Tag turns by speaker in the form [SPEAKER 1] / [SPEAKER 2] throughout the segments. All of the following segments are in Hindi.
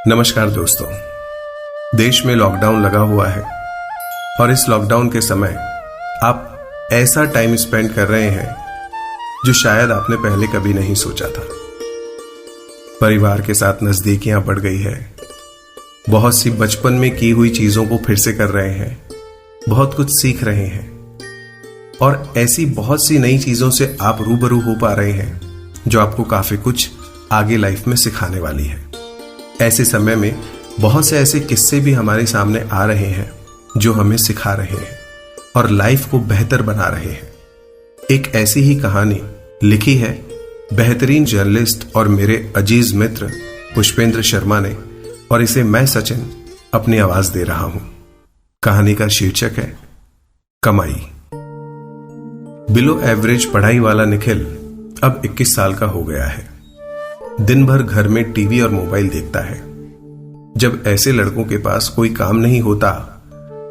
[SPEAKER 1] नमस्कार दोस्तों। देश में लॉकडाउन लगा हुआ है और इस लॉकडाउन के समय आप ऐसा टाइम स्पेंड कर रहे हैं जो शायद आपने पहले कभी नहीं सोचा था। परिवार के साथ नजदीकियां बढ़ गई है, बहुत सी बचपन में की हुई चीजों को फिर से कर रहे हैं, बहुत कुछ सीख रहे हैं और ऐसी बहुत सी नई चीजों से आप रूबरू हो पा रहे हैं जो आपको काफी कुछ आगे लाइफ में सिखाने वाली है। ऐसे समय में बहुत से ऐसे किस्से भी हमारे सामने आ रहे हैं जो हमें सिखा रहे हैं और लाइफ को बेहतर बना रहे हैं। एक ऐसी ही कहानी लिखी है बेहतरीन जर्नलिस्ट और मेरे अजीज मित्र पुष्पेंद्र शर्मा ने और इसे मैं सचिन अपनी आवाज दे रहा हूं। कहानी का शीर्षक है कमाई। बिलो एवरेज पढ़ाई वाला निखिल अब 21 साल का हो गया है। दिन भर घर में टीवी और मोबाइल देखता है। जब ऐसे लड़कों के पास कोई काम नहीं होता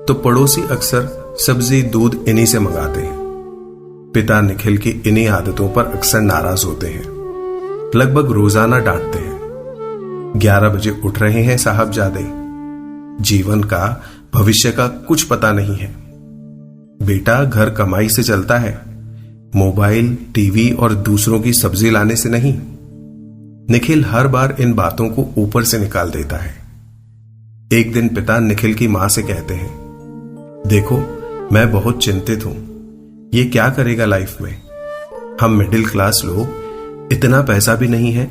[SPEAKER 1] तो पड़ोसी अक्सर सब्जी दूध इन्हीं से मंगाते हैं। पिता निखिल की इन्हीं आदतों पर अक्सर नाराज होते हैं, लगभग रोजाना डांटते हैं। 11 बजे उठ रहे हैं साहबजादे, जीवन का भविष्य का कुछ पता नहीं है। बेटा घर कमाई से चलता है, मोबाइल टीवी और दूसरों की सब्जी लाने से नहीं। निखिल हर बार इन बातों को ऊपर से निकाल देता है। एक दिन पिता निखिल की मां से कहते हैं, देखो मैं बहुत चिंतित हूं, ये क्या करेगा लाइफ में। हम मिडिल क्लास लोग, इतना पैसा भी नहीं है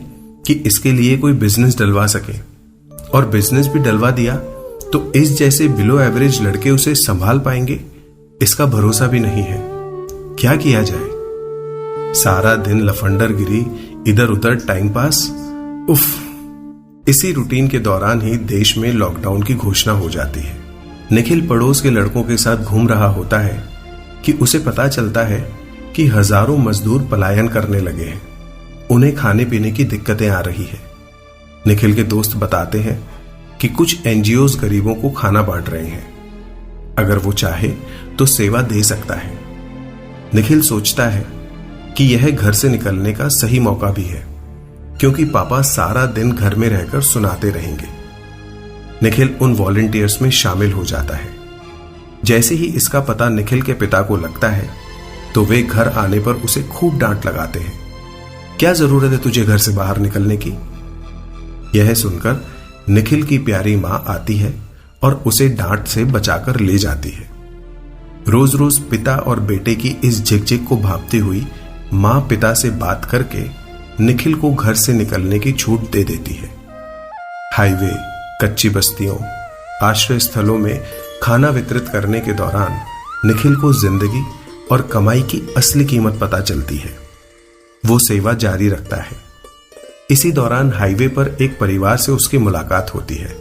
[SPEAKER 1] कि इसके लिए कोई बिजनेस डलवा सके, और बिजनेस भी डलवा दिया तो इस जैसे बिलो एवरेज लड़के उसे संभाल पाएंगे, इसका भरोसा भी नहीं है। क्या किया जाए। सारा दिन लफंडरगिरी, इधर उधर टाइम पास, उफ। इसी रूटीन के दौरान ही देश में लॉकडाउन की घोषणा हो जाती है। निखिल पड़ोस के लड़कों के साथ घूम रहा होता है कि उसे पता चलता है कि हजारों मजदूर पलायन करने लगे हैं, उन्हें खाने पीने की दिक्कतें आ रही है। निखिल के दोस्त बताते हैं कि कुछ एनजीओज गरीबों को खाना बांट रहे हैं, अगर वो चाहे तो सेवा दे सकता है। निखिल सोचता है कि यह घर से निकलने का सही मौका भी है, क्योंकि पापा सारा दिन घर में रहकर सुनाते रहेंगे। निखिल उन वॉलंटियर्स में शामिल हो जाता है। जैसे ही इसका पता निखिल के पिता को लगता है तो वे घर आने पर उसे खूब डांट लगाते हैं। क्या जरूरत है तुझे घर से बाहर निकलने की। यह सुनकर निखिल की प्यारी मां आती है और उसे डांट से बचाकर ले जाती है। रोज रोज पिता और बेटे की इस झिकझिक को भांपती हुई मां पिता से बात करके निखिल को घर से निकलने की छूट दे देती है। हाईवे, कच्ची बस्तियों, आश्रय स्थलों में खाना वितरित करने के दौरान निखिल को जिंदगी और कमाई की असली कीमत पता चलती है। वो सेवा जारी रखता है। इसी दौरान हाईवे पर एक परिवार से उसकी मुलाकात होती है,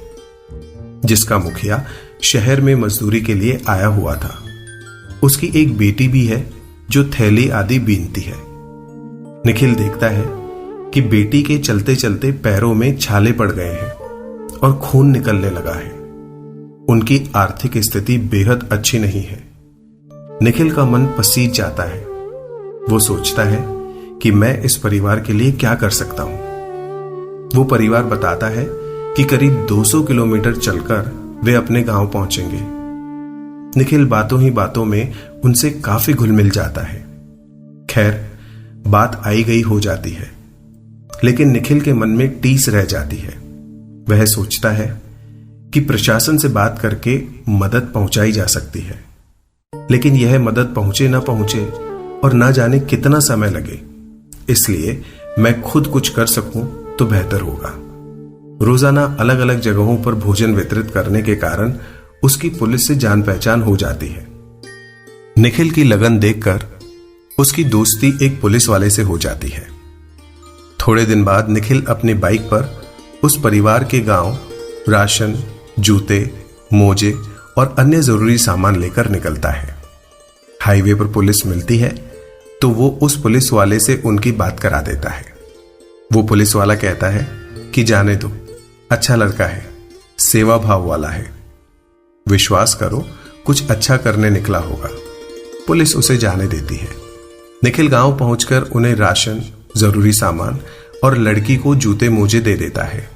[SPEAKER 1] जिसका मुखिया शहर में मजदूरी के लिए आया हुआ था। उसकी एक बेटी भी है जो थैली आदि बीनती है। निखिल देखता है कि बेटी के चलते चलते पैरों में छाले पड़ गए हैं और खून निकलने लगा है। उनकी आर्थिक स्थिति बेहद अच्छी नहीं है। निखिल का मन पसीज जाता है। वो सोचता है कि मैं इस परिवार के लिए क्या कर सकता हूं। वो परिवार बताता है कि करीब 200 किलोमीटर चलकर वे अपने गांव पहुंचेंगे। निखिल बातों ही बातों में उनसे काफी घुल मिल जाता है। खैर, बात आई गई हो जाती है, लेकिन निखिल के मन में टीस रह जाती है। वह सोचता है कि प्रशासन से बात करके मदद पहुंचाई जा सकती है, लेकिन यह मदद पहुंचे ना पहुंचे और ना जाने कितना समय लगे, इसलिए मैं खुद कुछ कर सकूं तो बेहतर होगा। रोजाना अलग अलग जगहों पर भोजन वितरित करने के कारण उसकी पुलिस से जान पहचान हो जाती है। निखिल की लगन देखकर उसकी दोस्ती एक पुलिस वाले से हो जाती है। थोड़े दिन बाद निखिल अपनी बाइक पर उस परिवार के गांव राशन, जूते, मोजे और अन्य जरूरी सामान लेकर निकलता है। हाईवे पर पुलिस मिलती है तो वो उस पुलिस वाले से उनकी बात करा देता है। वो पुलिस वाला कहता है कि जाने दो, अच्छा लड़का है, सेवा भाव वाला है, विश्वास करो कुछ अच्छा करने निकला होगा। पुलिस उसे जाने देती है। निखिल गांव पहुंचकर उन्हें राशन, जरूरी सामान और लड़की को जूते मोजे दे देता है।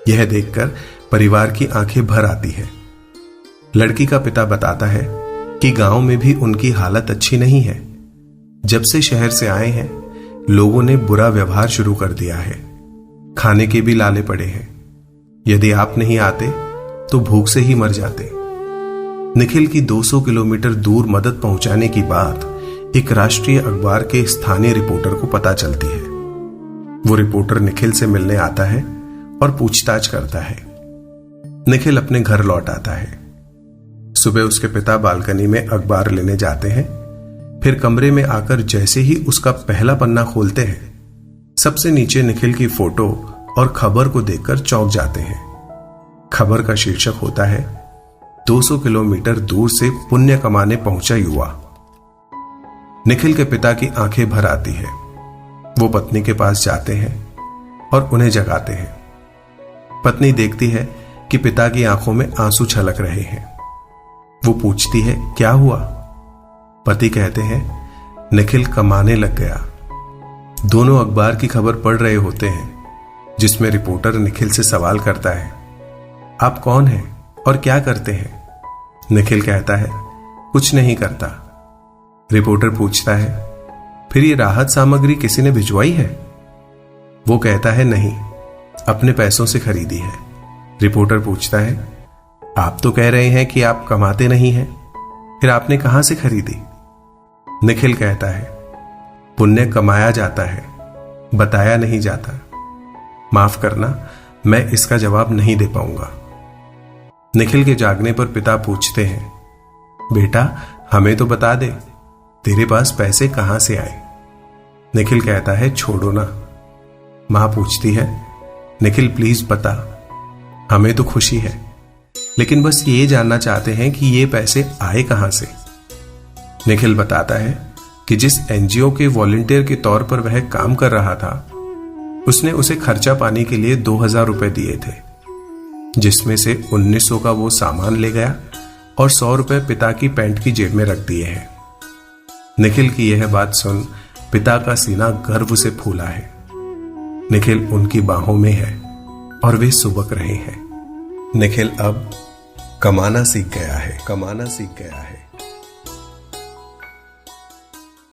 [SPEAKER 1] यह देखकर परिवार की आंखें भर आती है। लड़की का पिता बताता है कि गांव में भी उनकी हालत अच्छी नहीं है। जब से शहर से आए हैं, लोगों ने बुरा व्यवहार शुरू कर दिया है। खाने के भी लाले पड़े हैं। यदि आप नहीं आते तो भूख से ही मर जाते। निखिल की 200 किलोमीटर दूर मदद पहुंचाने की बात एक राष्ट्रीय अखबार के स्थानीय रिपोर्टर को पता चलती है। वो रिपोर्टर निखिल से मिलने आता है और पूछताछ करता है। निखिल अपने घर लौट आता है। सुबह उसके पिता बालकनी में अखबार लेने जाते हैं। फिर कमरे में आकर जैसे ही उसका पहला पन्ना खोलते हैं, सबसे नीचे निखिल की फोटो और खबर को देखकर चौंक जाते हैं। खबर का शीर्षक होता है 200 किलोमीटर दूर से पुण्य कमाने पहुंचा युवा। निखिल के पिता की आंखें भर आती है। वो पत्नी के पास जाते हैं और उन्हें जगाते हैं। पत्नी देखती है कि पिता की आंखों में आंसू छलक रहे हैं। वो पूछती है, क्या हुआ? पति कहते हैं, निखिल कमाने लग गया। दोनों अखबार की खबर पढ़ रहे होते हैं, जिसमें रिपोर्टर निखिल से सवाल करता है, आप कौन हैं और क्या करते हैं? निखिल कहता है, कुछ नहीं करता। रिपोर्टर पूछता है, फिर ये राहत सामग्री किसी ने भिजवाई है? वो कहता है, नहीं, अपने पैसों से खरीदी है। रिपोर्टर पूछता है, आप तो कह रहे हैं कि आप कमाते नहीं हैं, फिर आपने कहां से खरीदी? निखिल कहता है, पुण्य कमाया जाता है, बताया नहीं जाता। माफ करना, मैं इसका जवाब नहीं दे पाऊंगा। निखिल के जागने पर पिता पूछते हैं, बेटा हमें तो बता दे, तेरे पास पैसे कहां से आए? निखिल कहता है, छोड़ो ना। मां पूछती है, निखिल प्लीज बता, हमें तो खुशी है, लेकिन बस ये जानना चाहते हैं कि ये पैसे आए कहां से। निखिल बताता है कि जिस एनजीओ के वॉलंटियर के तौर पर वह काम कर रहा था, उसने उसे खर्चा पाने के लिए 2000 रुपए दिए थे, जिसमें से 1900 का वो सामान ले गया और 100 रुपए पिता की पैंट की जेब में रख दिए हैं। निखिल की यह बात सुन पिता का सीना गर्व से फूला है। निखिल उनकी बाहों में है और वे सुबक रहे हैं। निखिल अब कमाना सीख गया है।